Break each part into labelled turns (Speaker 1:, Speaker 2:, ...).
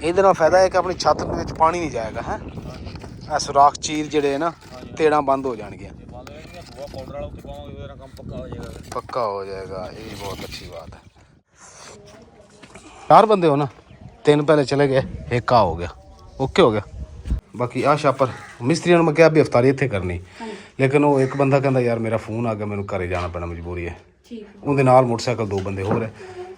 Speaker 1: ਇਹਦੇ ਨਾਲ ਫਾਇਦਾ ਹੈ ਕਿ ਆਪਣੀ ਛੱਤ ਦੇ ਵਿੱਚ ਪਾਣੀ ਨਹੀਂ ਜਾਏਗਾ ਹੈ। ਇਹ ਸੁਰਾਖ ਚੀਰ ਜਿਹੜੇ ਨਾ ਤੇੜਾਂ ਬੰਦ ਹੋ ਜਾਣਗੀਆਂ। पक्का हो जाएगा, ये भी बहुत अच्छी बात है। 4 बंदे हो ना, 3 पहले चले गए, एक का हो गया, ओके हो गया। बाकी आ छापर मिस्त्रियों ने मैं क्या भी अफ्तारी इत्थे करनी, लेकिन वो एक बंदा कहता यार मेरा फोन आ गया, मैंने घरे जाना पैना, मजबूरी है। उनके नाल मोटरसाइकिल 2 बंदे हो रहे,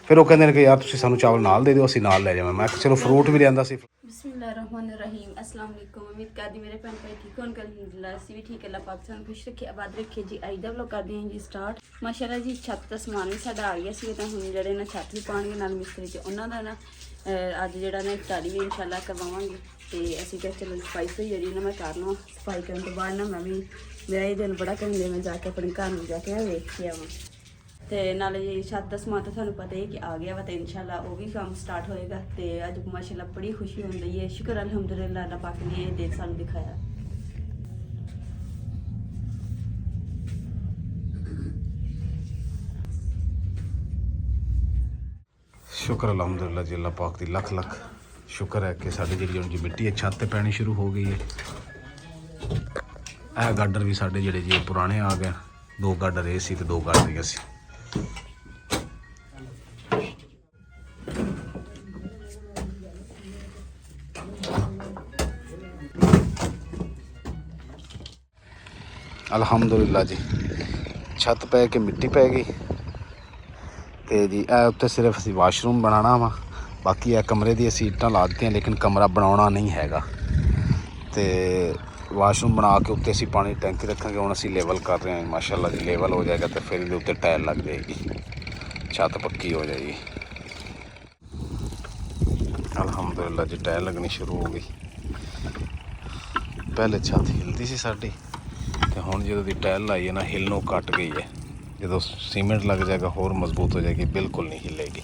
Speaker 1: फिर वो कहते हैं कि यार तुसीं सानू चावल नाल दे दिओ, असीं नाल ले जावां। मैं चलो फ्रूट भी लिआंदा सी।
Speaker 2: बिस्मिल्लाहिर्रहमानिर्रहीम, अस्सलाम वालेकुम। उम्मीद करदी मेरे भैन भाई ठीक होण, अल्हम्दुलिल्लाह असीं भी ठीक। अल्लाह पाक सानू खुश रखे, आबाद रखे जी। अज दा व्लॉग करदे हां जी स्टार्ट। माशाअल्लाह जी छत दा समान भी साडा आ गया सी, तां हुण जिहड़े ना छत भी पाणगे नाल मिस्त्री च उन्हां दा ना अज जिहड़ा ना इफ्तारी भी इंशाअल्लाह करवावांगे। ते असीं कहा चलो सफाई सफाई जिहड़ी ना मैं कर लवां। सफाई करन तो बाद ना मैं भी मेरा ये दिल बड़ा करन दे मैं जाके अपने घर नूं जाके वेख के आवां। तो नाले जी छत का समान तो थानू पता ही कि आ गया वा, तो इंशाल्लाह वो भी काम स्टार्ट होएगा। तो अज माशाल्लाह बड़ी खुशी हो रही है, शुक्र अल्हम्दुलिल्लाह अल्लाह पाक ने ये दिन सानू दिखाया।
Speaker 1: शुक्र अल्हम्दुलिल्लाह जी, अल्लाह पाक दी लख लख शुक्र है कि साडी जिहड़ी हुण जी मिट्टी है छत ते पैनी शुरू हो गई है। यह गाडर भी साडे जिहड़े जी पुराने आ गए, 2 गाडर ये सी ते 2 गाडर ये सी। अल्हम्दुलिल्लाह जी छत पै के मिट्टी पै गई। तो जी उत्ते सिर्फ असी वाशरूम बनाना वा, बाकी है कमरे दी असी इट्टां ला दित्तियां, लेकिन कमरा बनाना नहीं हैगा। तो वाशरूम बना के उत्ते असी पानी टैंकी रखेंगे। हुण असी लेवल कर रहे हैं, माशाअल्लाह जी लेवल हो जाएगा तो फिर इहदे उत्ते टाइल लग जाएगी, छत पक्की हो जाएगी। अल्हम्दुलिल्लाह जी टाइल लगनी शुरू हो गई। पहले छत हिलती सी साडी, तो हुण जदों दी टाइल लाई है ना हिलनों घट गई है। जो सीमेंट लग जाएगा होर मजबूत हो जाएगी, बिल्कुल नहीं हिलेगी।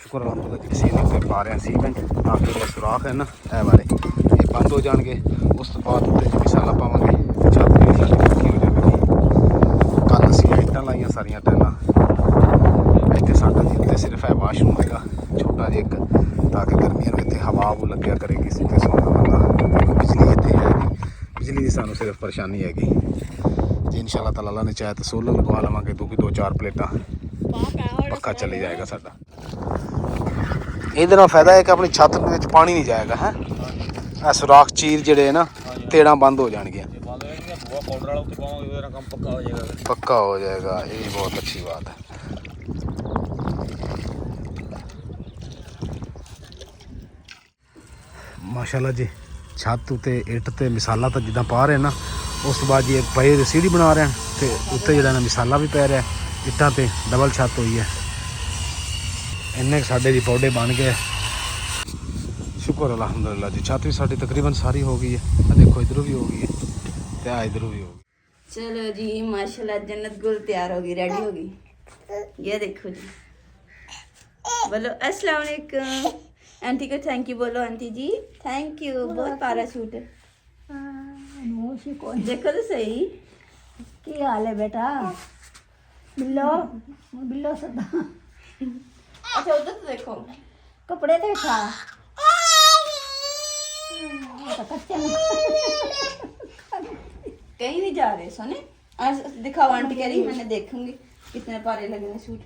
Speaker 1: शुक्र अल्हम्दुलिल्लाह जी सीमेंट पे पा रहे हैं सीमेंट, ताकि जो सुराख है ना ए वाले ये बंद हो जाएंगे। उस तो बाद मसाला पावांगे, छत भी साडी पक्की हो जाएगी। कल असीं लाइटां लाइयां सारियां टाइलां। इत्थे साडा जी उत्ते सिर्फ है वाशरूम हैगा छोटा जिहा एक, ताकि गर्मियां में इत्थे हवा वो लग्या करेगी सीधे सोना वाला। बिजली इत्थे है नहीं, बिजली की सानू सिर्फ परेशानी हैगी जी। इंशाअल्लाह ताला अल्लाह ने चाहे तो सोलर लगवा लवांगे, क्योंकि 2-4 प्लेटां पक्का चली जाएगा साडा। ਇਹਦੇ ਨਾਲ ਫਾਇਦਾ ਹੈ ਕਿ ਆਪਣੀ ਛੱਤ ਦੇ ਵਿੱਚ ਪਾਣੀ ਨਹੀਂ ਜਾਏਗਾ ਹੈ। ਇਹ ਸੁਰਾਖ ਚੀਰ ਜਿਹੜੇ ਨਾ ਤੇੜਾਂ ਬੰਦ ਹੋ ਜਾਣਗੀਆਂ। पक्का हो जाएगा, ये भी बहुत अच्छी बात है। माशाल्लाह जी छत उत्ते इट ते मिसाला तो जिदा पा रहे हैं ना, उस तो बाद जी एक पए की सीढ़ी बना रहे हैं, तो उत्ते जो मिसाला भी पै रहा है। इट्टां ते डबल छत हुई है, इन्ने साडे जी पौधे बन गए। शुक्र अल्हम्दुलिल्लाह जी छत भी साडी तकरीबन सारी हो गई है। देखो इधरों भी हो गई है, तो इधरों भी हो गई।
Speaker 2: चलो जी माशाल्लाह जन्नत गुल तैयार हो गई, रेडी हो गई। ये देखो जी, बोलो अस्सलाम वालेकुम। आंटी को थैंक यू बोलो। आंटी जी थैंक यू, बहुत प्यारा सूट है। देखो तो सही,
Speaker 3: की हाल है बेटा? बिल्लो बिल्लो सदा।
Speaker 2: अच्छा उधर तो देखो,
Speaker 3: कपड़े देखा तो कच्चे
Speaker 2: कहीं नहीं जा रहे सोने। आज दिखाओ, आंटी कह रही मैंने देखूंगी कितने प्यारे लगे हैं सूट।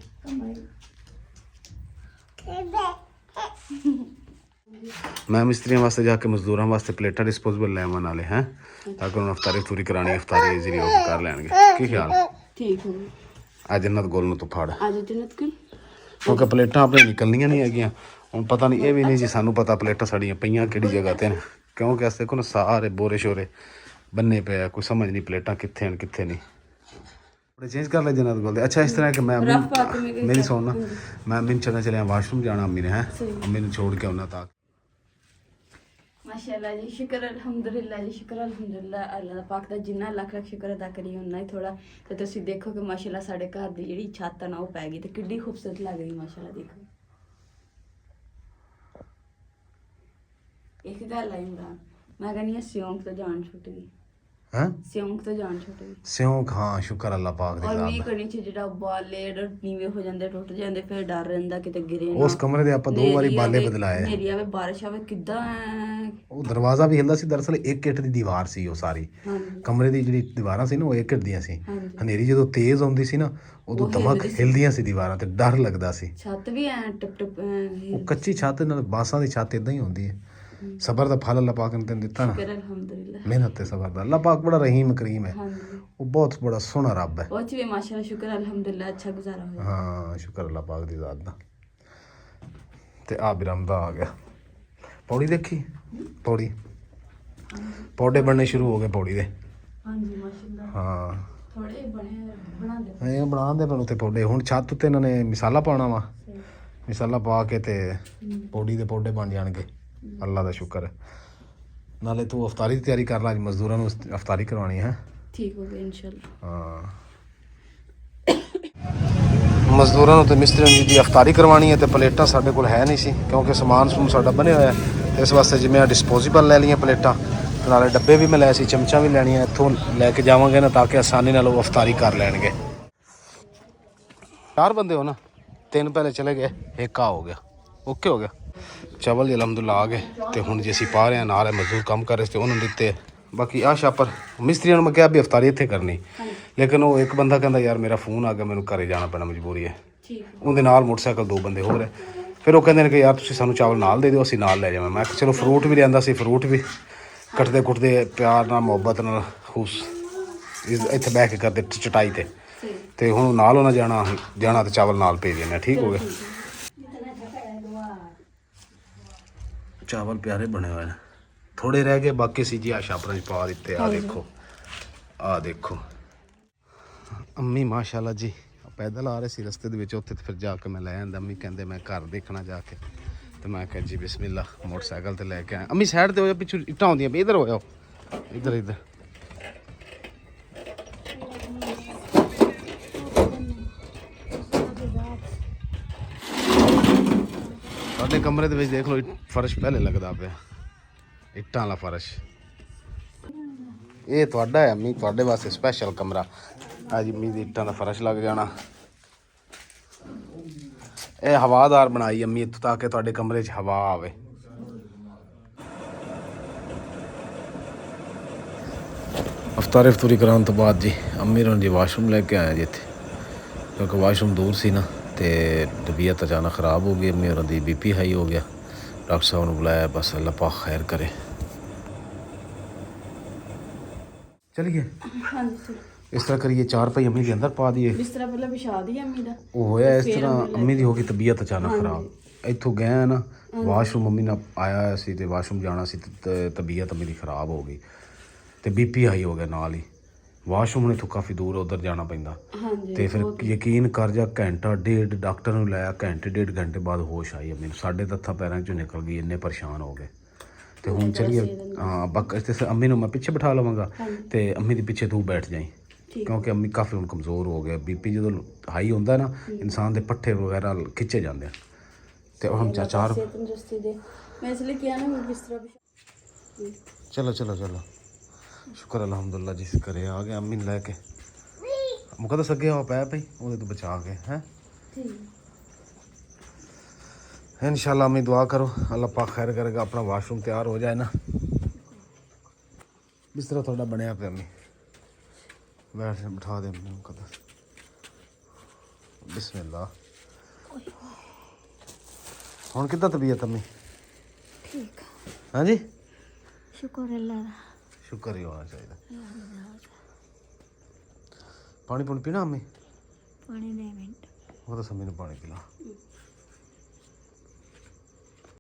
Speaker 1: मैं मिस्त्रियों वास्ते जाके मजदूरों वास्ते प्लेटा डिस्पोजेबल लैवन वाले हैं, ताकि उन्होंने अफ्तारी पूरी करानी, अफ्तारी इजीली होकर कर लेंगे। की ख्याल?
Speaker 2: ठीक है।
Speaker 1: आज जन्नत गोल नूं तू फाड़,
Speaker 2: आज जन्नत गुल
Speaker 1: क्योंकि प्लेटा अपने निकलनियां नहीं हैगियां। हुण पता नहीं, ये भी नहीं जी सानू पता प्लेटा साड़ियां पईयां किहड़ी जगह ते ने, क्योंकि अस देखो ना सारे बोरे शोरे बन्ने पे है, कोई समझ नहीं प्लेटा कित्थे हैं कित्थे नहीं। थोड़े चेंज कर ले जन्नत गोल। अच्छा इस तरह कि मैं मेरी सुनना, मैं अम्मी चलना चलिया वाशरूम जाना, अम्मी ने है अम्मी ने छोड़ के आना ताक।
Speaker 2: माशाल्लाह जी शुक्र अल्हम्दुलिल्लाह जी, शुक्र अल्हम्दुलिल्लाह। अल्लाह पाक दा जिन्ना लख लख शुक्र अदा करिए उन्ना ही थोड़ा। तो तुसीं देखो कि माशाल्लाह साडे घर दी जिहड़ी छत है ना वो पै गई, ते किड्डी खूबसूरत लग रही माशाल्लाह। देखो ਇੱਕ ਗੱਲ ਆ ਇਮਰਾਨ, ਮੈਂ ਕਹਿੰਦੀ ਹਾਂ ਸਿਉਂਕ ਤੋਂ ਜਾਨ ਛੁੱਟ ਗਈ,
Speaker 1: ਹੈ
Speaker 2: ਸਿਉਂਕ ਤੋਂ ਜਾਨ ਛੁੱਟ ਗਈ।
Speaker 1: ਸਿਉਂਕ, ਹਾਂ ਸ਼ੁਕਰ ਅੱਲਾਹ ਪਾਕ ਦੀ
Speaker 2: ਔਰ
Speaker 1: ਜ਼ਾਤ
Speaker 2: ਮੀਂਹ
Speaker 1: ਦਾ।
Speaker 2: ਕਣੀ ਚ ਜਿਹੜਾ ਬਾਲੇ ਨੀਵੇਂ ਹੋ ਜਾਂਦੇ, ਟੁੱਟ ਜਾਂਦੇ, ਫਿਰ ਡਰ ਰਹਿੰਦਾ ਕਿਤੇ ਗਿਰੇ ਨਾ।
Speaker 1: ਉਸ ਕਮਰੇ ਦੇ ਆਪਾਂ 2 ਵਾਰੀ ਬਾਲੇ ਬਦਲਾਏ।
Speaker 2: ਹਨੇਰੀ ਆਵੇ, ਬਾਰਿਸ਼ ਆਵੇ, ਕਿੱਦਾਂ
Speaker 1: ਉਹ ਦਰਵਾਜ਼ਾ ਵੀ ਹਿਲਦਾ ਸੀ, ਦਰਅਸਲ 1 ਇੱਟ ਦੀ ਦੀਵਾਰ ਸੀ ਉਹ ਸਾਰੀ।
Speaker 2: ਹਾਂਜੀ
Speaker 1: ਕਮਰੇ ਦੀ ਜਿਹੜੀ ਦੀਵਾਰਾਂ ਸੀ ਨਾ ਉਹ 1 ਇੱਟ ਦੀਆਂ ਸੀ।
Speaker 2: ਹਾਂਜੀ।
Speaker 1: ਹਨੇਰੀ ਜਦੋਂ ਤੇਜ਼ ਆਉਂਦੀ ਸੀ ਨਾ ਉਦੋਂ
Speaker 2: ਉਹ
Speaker 1: ਧਮਕ
Speaker 2: ਹਿੱਲਦੀ ਸੀ।
Speaker 1: ਹਿਲਦੀਆਂ ਸੀ ਦੀਵਾਰਾਂ ਤੇ ਡਰ ਲੱਗਦਾ ਸੀ।
Speaker 2: ਛੱਤ ਵੀ ਐ ਟਿਪ ਟਿਪ
Speaker 1: ਉਹ ਕੱਚੀ ਛੱਤ ਨਾਲ ਬਾਸਾਂ ਦੀ ਛੱਤ ਇਦਾਂ ਹੀ ਹੁੰਦੀ ਹੈ। ਸਬਰ ਦਾ ਫਲ ਅੱਲਾਹ ਪਾਕ ਨੇ ਤੈਨੂੰ ਦਿੱਤਾ ਨਾ,
Speaker 2: ਸ਼ੁਕਰ ਅਲਹਮਦੁਲਿਲਾ।
Speaker 1: ਮਿਹਨਤ ਤੇ ਸਬਰ ਦਾ। ਅੱਲਾਹ ਪਾਕ ਬੜਾ ਰਹੀਮ ਕਰੀਮ ਹੈ,
Speaker 2: ਹਾਂਜੀ
Speaker 1: ਉਹ ਬਹੁਤ ਬੜਾ ਸੋਹਣਾ ਰੱਬ ਹੈ।
Speaker 2: ਉਹ ਚ ਵੀ ਮਾਸ਼ਾਅੱਲਾ ਸ਼ੁਕਰ ਅਲਹਮਦੁਲਿਲਾ ਅੱਛਾ ਗੁਜ਼ਾਰਾ ਹੋਇਆ।
Speaker 1: ਹਾਂ ਸ਼ੁਕਰ ਅੱਲਾਹ ਪਾਕ ਦੀ ਜ਼ਾਤ ਦਾ। ਤੇ ਆ ਬਿਰਮਦਾ ਆ ਗਿਆ। ਪੌੜੀ ਦੇਖੀ, ਪੌੜੀ ਪੌੜੇ ਬਣਨੇ ਸ਼ੁਰੂ ਹੋ ਗਏ ਪੌੜੀ ਦੇ।
Speaker 2: ਹਾਂਜੀ ਮਾਸ਼ਾਅੱਲਾ
Speaker 1: ਹਾਂ
Speaker 2: ਥੋੜੇ ਬਣਾਉਂਦੇ
Speaker 1: ਇਹ ਬਣਾਉਂਦੇ ਪਏ ਉੱਤੇ ਪੌੜੇ। ਹੁਣ ਛੱਤ ਉੱਤੇ ਇਹਨਾਂ ਨੇ ਮਸਾਲਾ ਪਾਉਣਾ ਵਾ, ਮਸਾਲਾ ਪਾ ਕੇ ਤੇ ਪੌੜੀ ਦੇ ਪੌੜੇ ਬਣ ਜਾਣਗੇ। ਅੱਲਾ ਦਾ ਸ਼ੁਕਰ ਹੈ। ਨਾਲੇ ਤੂੰ ਅਫਤਾਰੀ ਦੀ ਤਿਆਰੀ ਕਰ ਲੈ, ਅੱਜ ਮਜ਼ਦੂਰਾਂ ਨੂੰ ਅਫਤਾਰੀ ਕਰਵਾਉਣੀ ਹੈ।
Speaker 2: ਠੀਕ ਹੋ ਗਿਆ ਇਨਸ਼ਾਅੱਲਾ।
Speaker 1: ਹਾਂ ਮਜ਼ਦੂਰਾਂ ਨੂੰ ਤੇ ਮਿਸਤਰੀਆਂ ਦੀ ਅਫਤਾਰੀ ਕਰਵਾਉਣੀ ਹੈ। ਤੇ ਪਲੇਟਾਂ ਸਾਡੇ ਕੋਲ ਹੈ ਨਹੀਂ ਸੀ ਕਿਉਂਕਿ ਸਮਾਨ ਸਮੂਨ ਸਾਡਾ ਬਣਿਆ ਹੋਇਆ ਹੈ। ਇਸ ਵਾਸਤੇ ਜਿਵੇਂ ਆ ਡਿਸਪੋਜ਼ੇਬਲ ਲੈ ਲਈਆਂ ਪਲੇਟਾਂ, ਨਾਲੇ ਡੱਬੇ ਵੀ ਮੈਂ ਲਏ ਸੀ, ਚਮਚਾ ਵੀ ਲੈਣੀਆਂ। ਇੱਥੋਂ ਲੈ ਕੇ ਜਾਵਾਂਗੇ ਨਾ ਤਾਂ ਕਿ ਆਸਾਨੀ ਨਾਲ ਉਹ ਅਫਤਾਰੀ ਕਰ ਲੈਣਗੇ। 4 ਬੰਦੇ ਹੋ ਨਾ, 3 ਪਹਿਲੇ ਚਲੇ ਗਏ, 1 ਆ ਹੋ ਗਿਆ। ਓਕੇ ਹੋ ਗਿਆ। ਚਾਵਲ ਜੀ ਅਲਹਮਦੁਲਿਲਾ ਆ ਗਏ ਤੇ ਹੁਣ ਜੇ ਅਸੀਂ ਪਾ ਰਹੇ ਹਾਂ, ਨਾਲ ਮਜ਼ਦੂਰ ਕੰਮ ਕਰ ਰਹੇ ਸੀ ਤੇ ਉਹਨਾਂ ਨੂੰ ਦਿੱਤੇ। ਬਾਕੀ ਆ ਸ਼ਾਪਰ ਮਿਸਤਰੀਆਂ ਨੂੰ ਮੈਂ ਕਿਹਾ ਵੀ ਅਫਤਾਰੀ ਇੱਥੇ ਕਰਨੀ, ਲੇਕਿਨ ਉਹ ਇੱਕ ਬੰਦਾ ਕਹਿੰਦਾ ਯਾਰ ਮੇਰਾ ਫੋਨ ਆ ਗਿਆ, ਮੈਨੂੰ ਘਰੇ ਜਾਣਾ ਪੈਣਾ, ਮਜਬੂਰੀ ਹੈ। ਉਹਦੇ ਨਾਲ ਮੋਟਰਸਾਈਕਲ 2 ਬੰਦੇ ਹੋਰ ਹੈ। ਫਿਰ ਉਹ ਕਹਿੰਦੇ ਨੇ ਕਿ ਯਾਰ ਤੁਸੀਂ ਸਾਨੂੰ ਚਾਵਲ ਨਾਲ ਦੇ ਦਿਓ, ਅਸੀਂ ਨਾਲ ਲੈ ਜਾਵਾਂ। ਮੈਂ ਕਿਹਾ ਚਲੋ ਫਰੂਟ ਵੀ ਲਿਆਂਦਾ ਸੀ, ਫਰੂਟ ਵੀ ਕੱਟਦੇ ਕੁੱਟਦੇ ਪਿਆਰ ਨਾਲ ਮੁਹੱਬਤ ਨਾਲ ਇੱਥੇ ਬਹਿ ਕੇ ਕਰਦੇ ਚਟਾਈ ਤੇ ਹੁਣ ਨਾਲ ਉਹਨਾਂ ਜਾਣਾ ਤੇ ਚਾਵਲ ਨਾਲ ਭੇਜ ਦੇਣੇ। ਠੀਕ ਹੋ ਗਏ। ਚਾਵਲ ਪਿਆਰੇ ਬਣੇ ਹੋਏ ਨੇ, ਥੋੜੇ ਰਹਿ ਗਏ, ਬਾਕੀ ਸੀ ਜੀ ਆ ਛਾਪਰਾਂ 'ਚ ਪਾ ਦਿੱਤੇ। ਆ ਦੇਖੋ, ਆ ਦੇਖੋ। ਅੰਮੀ ਮਾਸ਼ਾਅੱਲਾ ਜੀ ਪੈਦਲ ਆ ਰਹੇ ਸੀ ਰਸਤੇ ਦੇ ਵਿੱਚ, ਉੱਥੇ ਫਿਰ ਜਾ ਕੇ ਮੈਂ ਲੈ ਆਂਦਾ। ਅੰਮੀ ਕਹਿੰਦੇ ਮੈਂ ਘਰ ਦੇਖਣਾ ਜਾ ਕੇ, ਤੇ ਮੈਂ ਕਿਹਾ ਜੀ ਬਿਸਮਿਲ੍ਲਾ, ਮੋਟਰਸਾਈਕਲ ਤੇ ਲੈ ਕੇ ਆਇਆ। ਅੰਮੀ ਸਾਈਡ ਤੇ ਹੋ ਜਾ, ਪਿੱਛੋਂ ਇੱਟਾਂ ਆਉਂਦੀਆਂ ਪਈ, ਇੱਧਰ ਹੋ ਜਾਓ, ਇੱਧਰ ਇੱਧਰ। ਸਾਡੇ ਕਮਰੇ ਦੇ ਵਿੱਚ ਦੇਖ ਲਓ ਫਰਸ਼ ਪਹਿਲੇ ਲੱਗਦਾ ਪਿਆ, ਇੱਟਾਂ ਵਾਲਾ ਫਰਸ਼। ਇਹ ਤੁਹਾਡਾ ਹੈ ਅੰਮੀ, ਤੁਹਾਡੇ ਵਾਸਤੇ ਸਪੈਸ਼ਲ ਕਮਰਾ। ਅੱਜ ਅੰਮੀ ਦੀ ਇੱਟਾਂ ਦਾ ਫਰਸ਼ ਲੱਗ ਜਾਣਾ। ਇਹ ਹਵਾਦਾਰ ਬਣਾਈ ਅੰਮੀ ਇੱਥੋਂ ਤਾਂ ਕਿ ਤੁਹਾਡੇ ਕਮਰੇ 'ਚ ਹਵਾ ਆਵੇ। ਅਫਤਾਰੀ ਕਰਾਉਣ ਤੋਂ ਬਾਅਦ ਜੀ ਅੰਮੀ ਨੂੰ ਜੀ ਵਾਸ਼ਰੂਮ ਲੈ ਕੇ ਆਇਆ ਜੀ ਇੱਥੇ, ਕਿਉਂਕਿ ਵਾਸ਼ਰੂਮ ਦੂਰ ਸੀ ਨਾ ਤੇ ਤਬੀਅਤ ਅਚਾਨਕ ख़राब ਹੋ ਗਈ। ਅੰਮੀ ਹੋਰਾਂ ਦੀ BP ਹਾਈ ਹੋ ਗਿਆ। ਡਾਕਟਰ ਸਾਹਿਬ ਨੂੰ ਬੁਲਾਇਆ, ਬਸ ਅੱਲਾਹ ਪਾਕ ਖੈਰ ਕਰੇ। ਚਲੀਏ
Speaker 2: ਹਾਂਜੀ
Speaker 1: ਇਸ ਤਰ੍ਹਾਂ ਕਰੀਏ, 4 ਪਈ ਅੰਮੀ ਦੇ ਅੰਦਰ ਪਾ ਦਈਏ।
Speaker 2: ਬਿਸਤਰਾ ਪਹਿਲਾਂ ਵਿਛਾ ਦਈਏ ਅੰਮੀ ਦਾ।
Speaker 1: ਉਹ ਹੋਇਆ ਇਸ ਤਰ੍ਹਾਂ, ਅੰਮੀ ਦੀ ਹੋ ਗਈ ਤਬੀਅਤ ਅਚਾਨਕ ਖ਼ਰਾਬ। ਇੱਥੋਂ ਗਏ ਨਾ ਵਾਸ਼ਰੂਮ, ਮੰਮੀ ਨਾਲ ਆਇਆ ਹੋਇਆ ਸੀ ਤੇ ਵਾਸ਼ਰੂਮ ਜਾਣਾ ਸੀ ਤੇ ਤਬੀਅਤ ਅੰਮੀ ਦੀ ਖ਼ਰਾਬ ਹੋ ਗਈ ਤੇ BP ਹਾਈ ਹੋ ਗਿਆ ਨਾਲ ਹੀ। ਵਾਸ਼ਰੂਮ ਇੱਥੋਂ ਕਾਫੀ ਦੂਰ, ਉੱਧਰ ਜਾਣਾ ਪੈਂਦਾ। ਤੇ ਫਿਰ ਯਕੀਨ ਕਰ ਜਾ, ਘੰਟਾ ਡੇਢ ਡਾਕਟਰ ਨੂੰ ਲਾਇਆ, ਘੰਟੇ ਡੇਢ ਘੰਟੇ ਬਾਅਦ ਹੋਸ਼ ਆਈ ਅੰਮੀ ਨੂੰ। ਸਾਡੇ ਤਾਂ ਹੱਥਾਂ ਪੈਰਾਂ 'ਚੋਂ ਨਿਕਲ ਗਈ, ਇੰਨੇ ਪਰੇਸ਼ਾਨ ਹੋ ਗਏ। ਤੇ ਹੁਣ ਚਲੀਏ, ਹਾਂ ਬਾਕੀ ਤੇ ਅੰਮੀ ਨੂੰ ਮੈਂ ਪਿੱਛੇ ਬਿਠਾ ਲਵਾਂਗਾ ਤੇ ਅੰਮੀ ਦੇ ਪਿੱਛੇ ਤੂੰ ਬੈਠ ਜਾਈਂ, ਕਿਉਂਕਿ ਅੰਮੀ ਕਾਫੀ ਹੁਣ ਕਮਜ਼ੋਰ ਹੋ ਗਿਆ। BP ਜਦੋਂ ਹਾਈ ਹੁੰਦਾ ਨਾ, ਇਨਸਾਨ ਦੇ ਪੱਠੇ ਵਗੈਰਾ ਖਿੱਚੇ ਜਾਂਦੇ ਆ। ਤੇ ਹੁਣ 4
Speaker 2: ਮੈਂ ਇਸ ਲਈ ਕਿਹਾ ਨਾ ਬਿਸਤਰਾ
Speaker 1: ਚਲੋ ਚਲੋ ਚਲੋ, ਸ਼ੁਕਰ ਅਲਹਮਦੁਲਿਲਾ ਜੀ ਘਰੇ ਆ ਗਏ। ਅੰਮੀ ਨੂੰ ਲੈ ਕੇ ਮੁਕਦਸ ਅੱਗੇ ਆ ਪੈ ਪਈ, ਉਹਦੇ ਤੋਂ ਬਚਾ ਕੇ ਹੈ। इंशाल्लाह अम्मी दुआ करो, अल्लाह पाक खैर करेगा, अपना वाशरूम तैयार हो जाए ना। बिस्तरा थोड़ा बनया पे अम्मी, बैठ बिठा दे अम्मी मुकद्दस। बिस्मिल्लाह। हुण किद्दां तबीयत अम्मी?
Speaker 3: ठीक।
Speaker 1: हाँ जी,
Speaker 3: शुक्र अल्लाह दा,
Speaker 1: शुक्र ही होना चाहिए। पानी पुनी पीना अम्मी?
Speaker 3: पानी नहीं मिनट
Speaker 1: वो तो अम्मी ने पानी पिला।